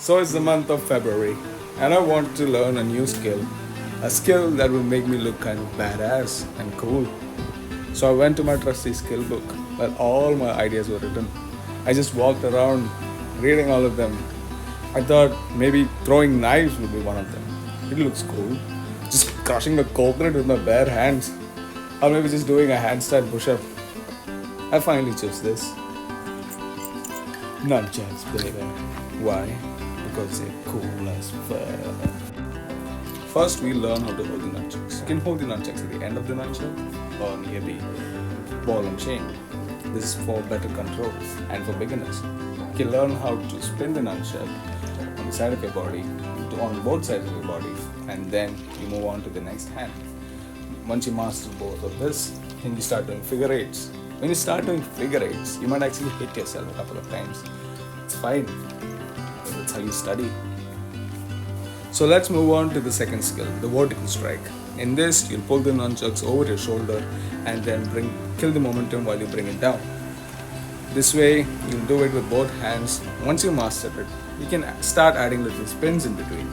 So it's the month of February, and I want to learn a skill that will make me look kind of badass and cool. So I went to my trusty skill book where all my ideas were written. I just walked around reading all of them. I thought maybe throwing knives would be one of them. It looks cool. Just crushing a coconut with my bare hands. Or maybe just doing a handstand push up. I finally chose this. Nunchucks, baby. Why? Because they're cool as fuck. First, we learn how to hold the nunchucks. You can hold the nunchucks at the end of the nunchuck or near the ball and chain. This is for better control and for beginners. You can learn how to spin the nunchuck on the side of your body, on both sides of your body, and then you move on to the next hand. Once you master both of this, then you start doing figure eights. When you start doing figure eights, you might actually hit yourself a couple of times. It's fine. That's how you study. So let's move on to the second skill, the vertical strike. In this, you'll pull the nunchucks over your shoulder and then kill the momentum while you bring it down. This way, you'll do it with both hands. Once you master it, you can start adding little spins in between.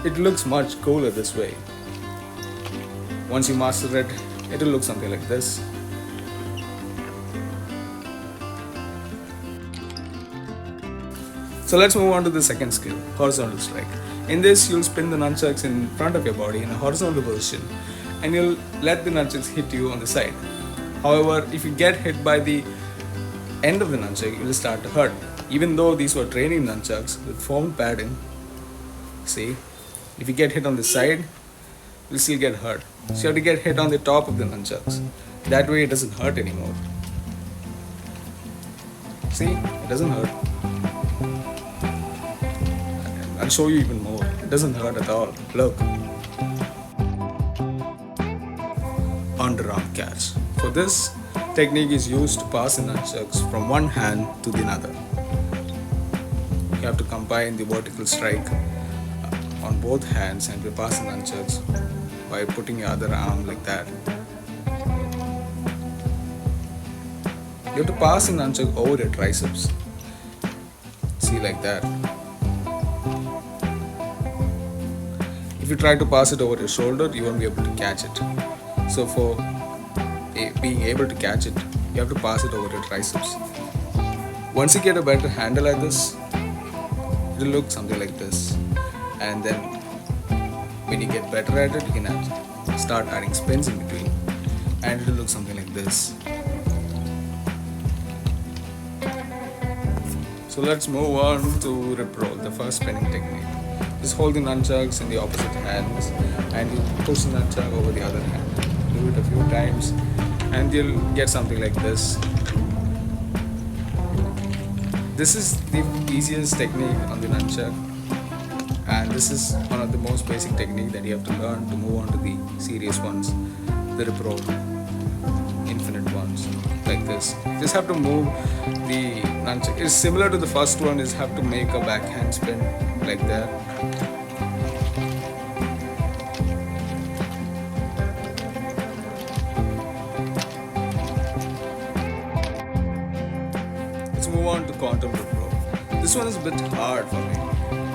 It looks much cooler this way. Once you master it, it'll look something like this. So let's move on to the second skill, horizontal strike. In this, you'll spin the nunchucks in front of your body in a horizontal position and you'll let the nunchucks hit you on the side. However, if you get hit by the end of the nunchuck, it will start to hurt. Even though these were training nunchucks with foam padding, see, if you get hit on the side, you'll still get hurt. So you have to get hit on the top of the nunchucks. That way it doesn't hurt anymore. See, it doesn't hurt. I'll show you even more. It doesn't hurt at all. Look. Underarm catch. For this, technique is used to pass the nunchucks from one hand to the other. You have to combine the vertical strike on both hands and you pass the nunchucks by putting your other arm like that. You have to pass the nunchuck over your triceps. See, like that. If you try to pass it over your shoulder, you won't be able to catch it. So for being able to catch it, you have to pass it over your triceps. Once you get a better handle like this, it will look something like this. And then when you get better at it, you can start adding spins in between. And it will look something like this. So let's move on to rip roll, the first spinning technique. Just hold the nunchucks in the opposite hands and you push the nunchuck over the other hand. Do it a few times and you'll get something like this. This is the easiest technique on the nunchuck and this is one of the most basic techniques that you have to learn to move on to the serious ones, the rip roll, infinite ones like this. Just have to move the nunchuck. It's similar to the first one, is have to make a backhand spin like that. Let's move on to quantum rip roll. This one is a bit hard for me,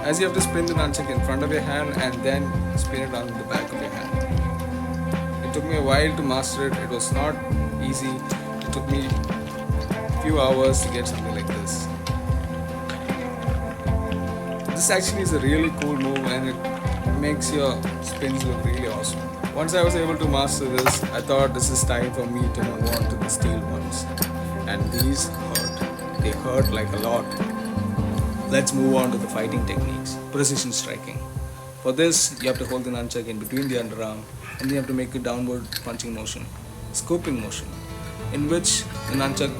as you have to spin the nunchuck in front of your hand and then spin it on the back of your hand. It took me a while to master it. It was not easy. It took me a few hours to get something like this. This actually is a really cool move and it makes your spins look really awesome. Once I was able to master this, I thought this is time for me to move on to the steel ones. And these hurt. They hurt like a lot. Let's move on to the fighting techniques. Precision striking. For this, you have to hold the nunchuck in between the underarm and you have to make a downward punching motion, scooping motion, in which the nunchuck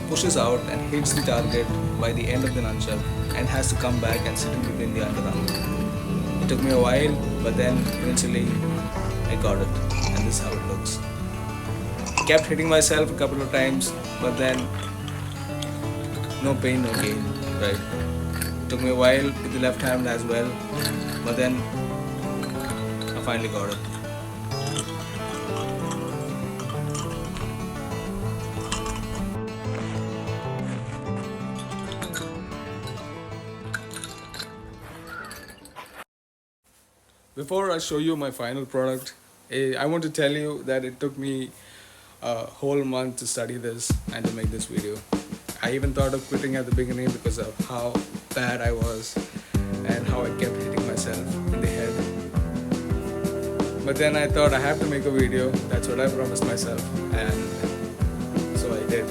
pushes out and hits the target by the end of the nunchuck and has to come back and sit in between the underarm. It took me a while, but then eventually I got it, and this is how it looks. I kept hitting myself a couple of times, but then no pain, no gain, right? It took me a while with the left hand as well, but then I finally got it. Before I show you my final product, I want to tell you that it took me a whole month to study this and to make this video. I even thought of quitting at the beginning because of how bad I was and how I kept hitting myself in the head. But then I thought I have to make a video, that's what I promised myself, and so I did.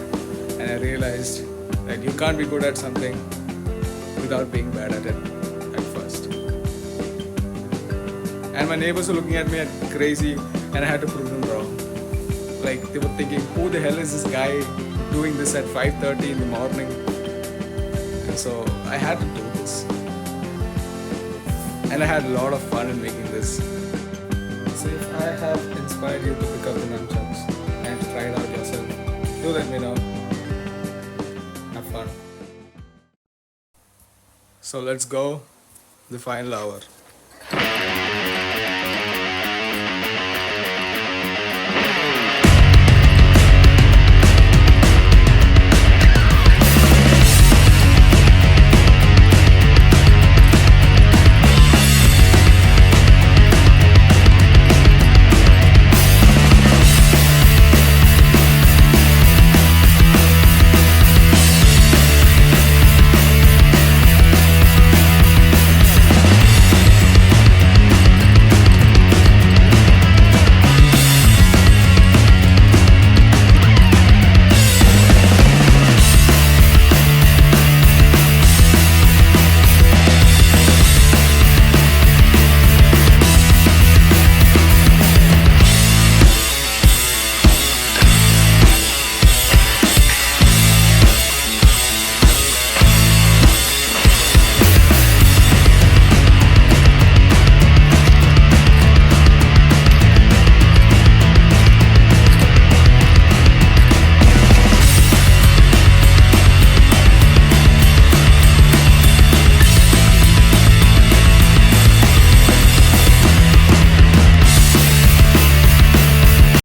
And I realized that you can't be good at something without being bad at it at first. And my neighbors were looking at me crazy and I had to prove them wrong. Like they were thinking, who the hell is this guy doing this at 5:30 in the morning? And so I had to do this. And I had a lot of fun in making this. So if I have inspired you to pick up the nunchucks and try it out yourself, do let me know. Have fun. So let's go, the final hour.